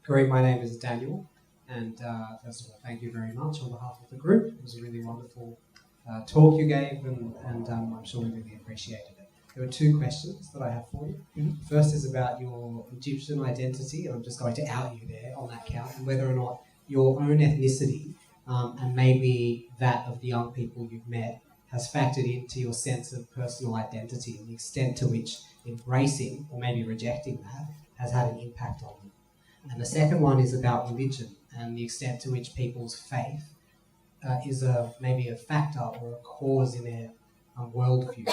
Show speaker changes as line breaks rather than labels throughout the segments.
Kareem, my name is Daniel, and first of all, thank you very much on behalf of the group. It was a really wonderful talk you gave, and I'm sure we really appreciated it. There were two questions that I have for you.
Mm-hmm.
First is about your Egyptian identity, and I'm just going to out you there on that count, and whether or not your own ethnicity and maybe that of the young people you've met has factored into your sense of personal identity and the extent to which embracing or maybe rejecting that has had an impact on them. And the second one is about religion and the extent to which people's faith is maybe a factor or a cause in their worldview.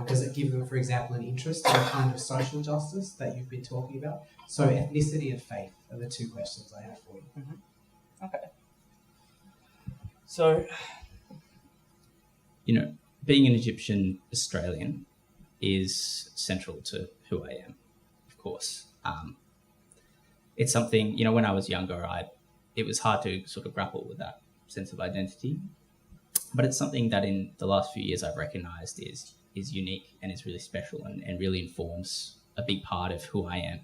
Does it give them, for example, an interest in the kind of social justice that you've been talking about? So ethnicity and faith are the two questions I have for you.
Mm-hmm. Okay. So, being an Egyptian Australian is central to who I am, of course. It's something, when I was younger, it was hard to sort of grapple with that sense of identity. But it's something that in the last few years I've recognised is unique and is really special and really informs a big part of who I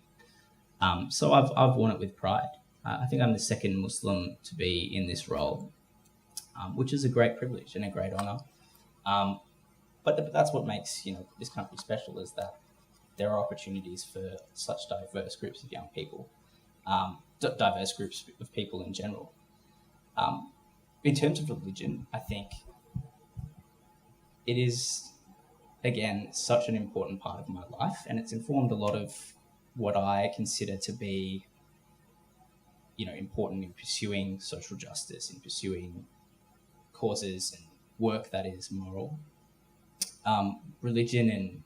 am. So I've worn it with pride. I think I'm the second Muslim to be in this role, which is a great privilege and a great honour. But that's what makes this country special, is that there are opportunities for such diverse groups of young people, diverse groups of people in general. In terms of religion, I think it is, again, such an important part of my life, and it's informed a lot of what I consider to be, important in pursuing social justice, in pursuing causes and work that is moral. Religion, and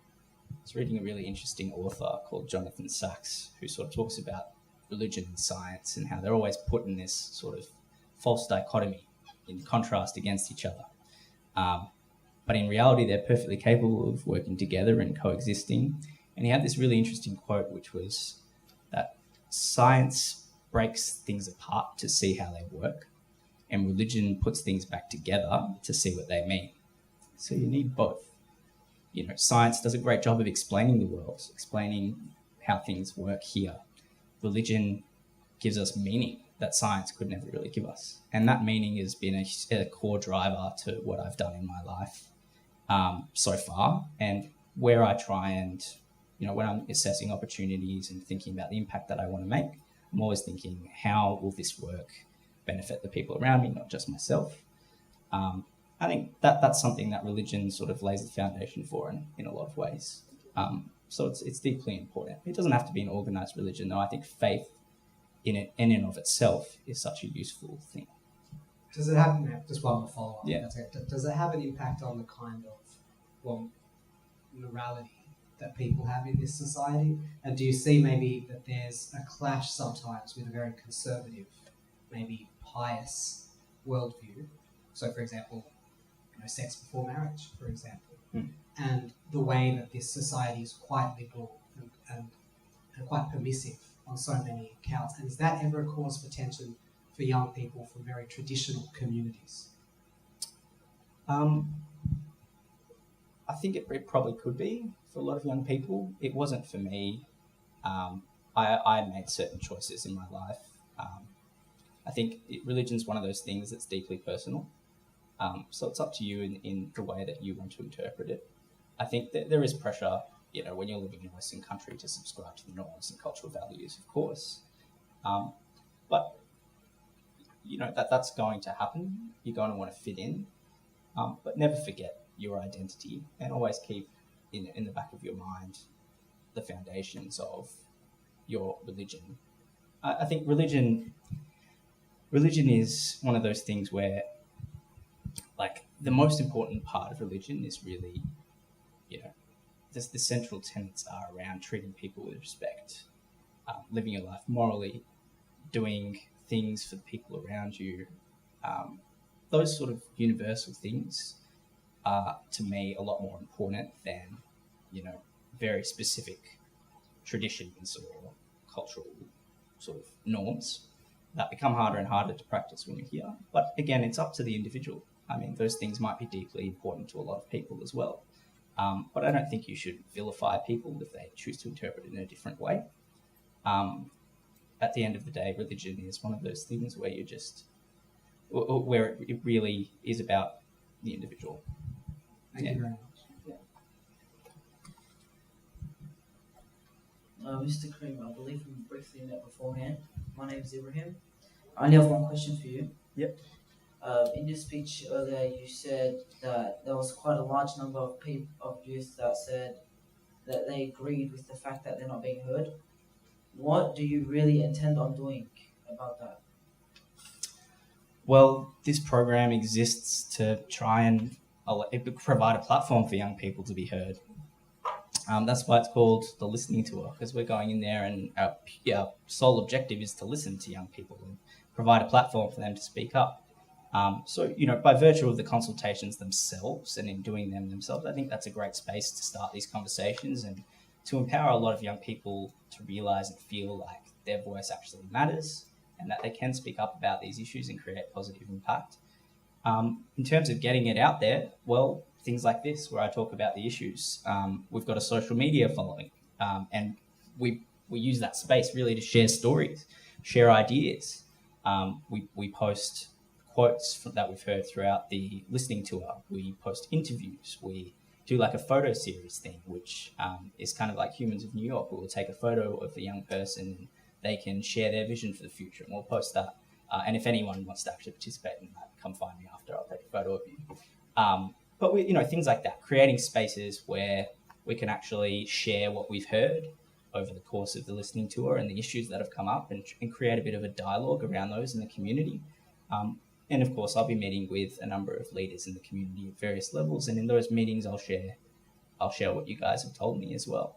I was reading a really interesting author called Jonathan Sachs, who sort of talks about religion and science and how they're always put in this sort of false dichotomy in contrast against each other. But in reality, they're perfectly capable of working together and coexisting. And he had this really interesting quote, which was that science breaks things apart to see how they work, and religion puts things back together to see what they mean. So you need both. Science does a great job of explaining the world, explaining how things work here. Religion gives us meaning that science could never really give us. And that meaning has been a core driver to what I've done in my life so far, and where I try and, when I'm assessing opportunities and thinking about the impact that I want to make, I'm always thinking, how will this work benefit the people around me, not just myself? I think that's something that religion sort of lays the foundation for in a lot of ways. So it's deeply important. It doesn't have to be an organised religion, though. I think faith in and of itself is such a useful thing.
Does it have, just one more follow-up?
Yeah.
Does it have an impact on the kind of, morality that people have in this society? And do you see maybe that there's a clash sometimes with a very conservative, maybe pious worldview? So, for example, sex before marriage, for example, and the way that this society is quite liberal and quite permissive on so many accounts. And is that ever a cause for tension for young people from very traditional communities?
I think it probably could be for a lot of young people. It wasn't for me. I made certain choices in my life. I think religion's one of those things that's deeply personal. So it's up to you in the way that you want to interpret it. I think that there is pressure, when you're living in a Western country, to subscribe to the norms and cultural values, of course. But, that's going to happen. You're going to want to fit in. But never forget your identity, and always keep in the back of your mind the foundations of your religion. I think religion is one of those things where, the most important part of religion is really, the central tenets are around treating people with respect, living your life morally, doing things for the people around you. Those sort of universal things are, to me, a lot more important than, very specific traditions or cultural sort of norms that become harder and harder to practice when you're here. But again, it's up to the individual. I mean, those things might be deeply important to a lot of people as well. But I don't think you should vilify people if they choose to interpret it in a different way. at the end of the day, religion is one of those things where you just, where it really is about the individual.
Thank you very much.
Mr. Kareem, I believe we briefly met beforehand. My name is Ibrahim. I only have one question for you.
Yep.
In your speech earlier, you said that there was quite a large number of youth that said that they agreed with the fact that they're not being heard. What do you really intend on doing about that?
Well, this program exists to try and provide a platform for young people to be heard. That's why it's called the listening tour, because we're going in there and our sole objective is to listen to young people and provide a platform for them to speak up. So, by virtue of the consultations themselves and in doing them themselves, I think that's a great space to start these conversations and to empower a lot of young people to realise and feel like their voice actually matters and that they can speak up about these issues and create positive impact. In terms of getting it out there, well, things like this where I talk about the issues. We've got a social media following, and we use that space really to share stories, share ideas. We post quotes that we've heard throughout the listening tour. We post interviews. We do like a photo series thing, which is kind of like Humans of New York. We'll take a photo of a young person and they can share their vision for the future, and we'll post that. And if anyone wants to actually participate in that, come find me after. I'll take a photo of you. But things like that, creating spaces where we can actually share what we've heard over the course of the listening tour and the issues that have come up and create a bit of a dialogue around those in the community. And of course, I'll be meeting with a number of leaders in the community at various levels. And in those meetings, I'll share what you guys have told me as well.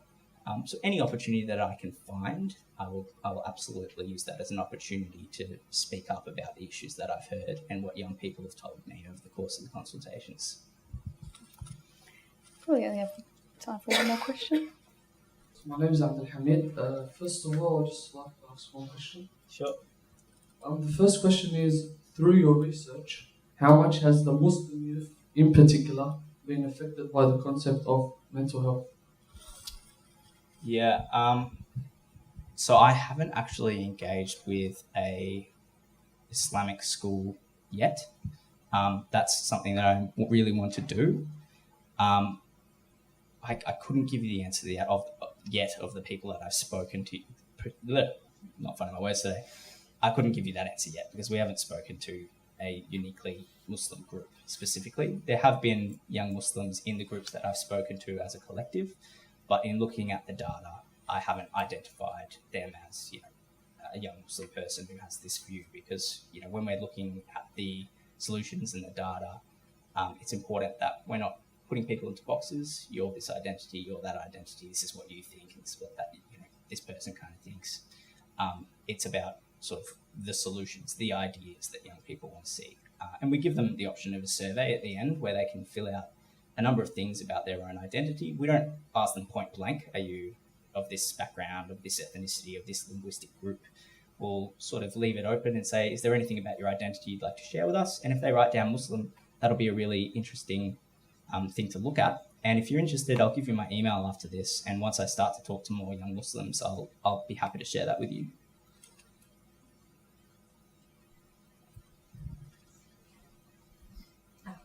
So any opportunity that I can find, I will absolutely use that as an opportunity to speak up about the issues that I've heard and what young people have told me over the course of the consultations.
Probably only have time for one more question.
My name is Abdul Hamid. First of all, I'd just like to ask one question.
Sure.
The first question is, through your research, how much has the Muslim youth in particular been affected by the concept of mental health?
Yeah. So I haven't actually engaged with a Islamic school yet. That's something that I really want to do. I couldn't give you the answer yet of the people that I've spoken to. Not finding my words today. I couldn't give you that answer yet because we haven't spoken to a uniquely Muslim group specifically. There have been young Muslims in the groups that I've spoken to as a collective, but in looking at the data, I haven't identified them as a young Muslim person who has this view because when we're looking at the solutions and the data, it's important that we're not putting people into boxes. You're this identity, you're that identity. This is what you think. It's what that this person kind of thinks. It's about sort of the solutions, the ideas that young people want to see, and we give them the option of a survey at the end where they can fill out a number of things about their own identity. We don't ask them point blank, are you of this background, of this ethnicity, of this linguistic group? We'll sort of leave it open and say, is there anything about your identity you'd like to share with us? And if they write down Muslim, that'll be a really interesting thing to look at. And if you're interested, I'll give you my email after this. And once I start to talk to more young Muslims, I'll be happy to share that with you.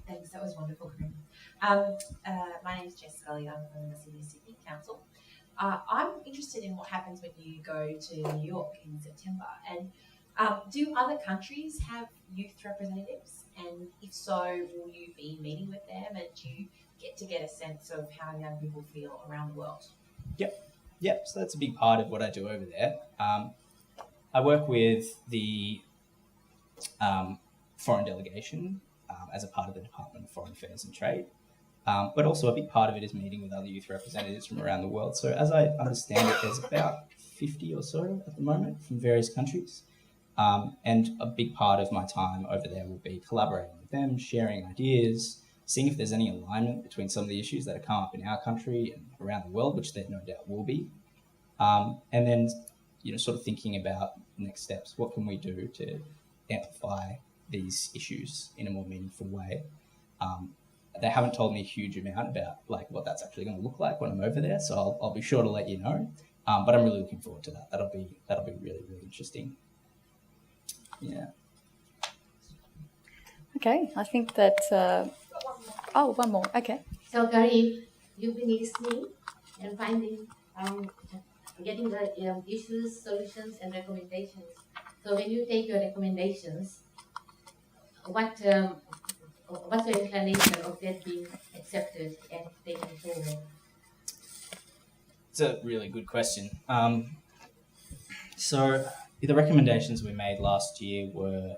Thanks, that was wonderful, Kareem. My name is Jess Scully, I'm from the City of Sydney Council. I'm interested in what happens when you go to New York in September. And do other countries have youth representatives? And if so, will you be meeting with them? And do you get a sense of how young people feel around the world?
Yep. So that's a big part of what I do over there. I work with the foreign delegation as a part of the Department of Foreign Affairs and Trade. But also a big part of it is meeting with other youth representatives from around the world. So as I understand it, there's about 50 or so at the moment from various countries. And a big part of my time over there will be collaborating with them, sharing ideas, seeing if there's any alignment between some of the issues that have come up in our country and around the world, which there no doubt will be. And then, sort of thinking about next steps. What can we do to amplify these issues in a more meaningful way? They haven't told me a huge amount about what that's actually going to look like when I'm over there, so I'll be sure to let you know. But I'm really looking forward to that. That'll be really, really interesting. Yeah.
Okay, I think that. Oh, one more. Okay.
So, Kareem, you've been listening and finding, getting the issues, solutions, and recommendations. So, when you take your recommendations, what's your inclination of that being accepted and taken forward?
It's a really good question. So the recommendations we made last year were,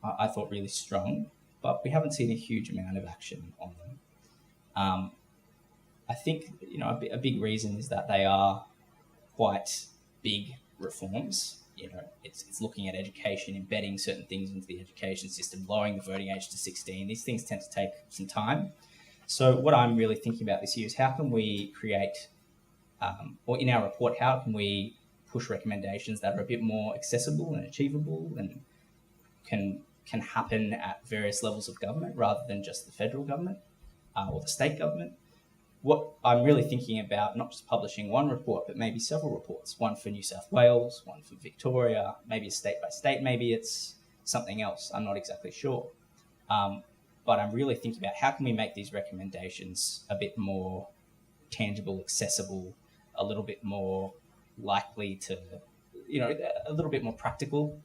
I thought, really strong, but we haven't seen a huge amount of action on them. I think a big reason is that they are quite big reforms. It's looking at education, embedding certain things into the education system, lowering the voting age to 16. These things tend to take some time. So what I'm really thinking about this year is how can we create, or in our report, how can we push recommendations that are a bit more accessible and achievable and can happen at various levels of government rather than just the federal government or the state government. What I'm really thinking about, not just publishing one report, but maybe several reports, one for New South Wales, one for Victoria, maybe a state by state, maybe it's something else, I'm not exactly sure. But I'm really thinking about how can we make these recommendations a bit more tangible, accessible, a little bit more likely to, a little bit more practical.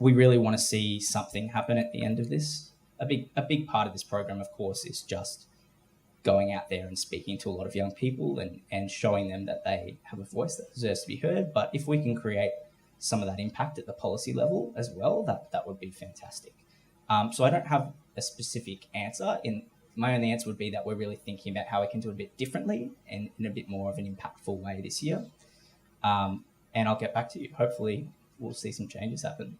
We really want to see something happen at the end of this. A big part of this program, of course, is just going out there and speaking to a lot of young people and showing them that they have a voice that deserves to be heard. But if we can create some of that impact at the policy level as well, that would be fantastic. So I don't have a specific answer. My only answer would be that we're really thinking about how we can do it a bit differently and in a bit more of an impactful way this year. And I'll get back to you. Hopefully we'll see some changes happen.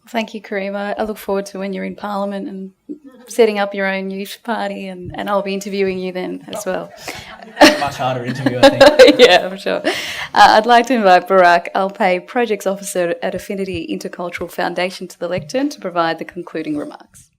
Thank you, Kareem. I look forward to when you're in Parliament and setting up your own youth party, and I'll be interviewing you then as well.
Much harder interview, I think.
Yeah, I'm sure. I'd like to invite Barak Alpay, Projects Officer at Affinity Intercultural Foundation, to the lectern to provide the concluding remarks.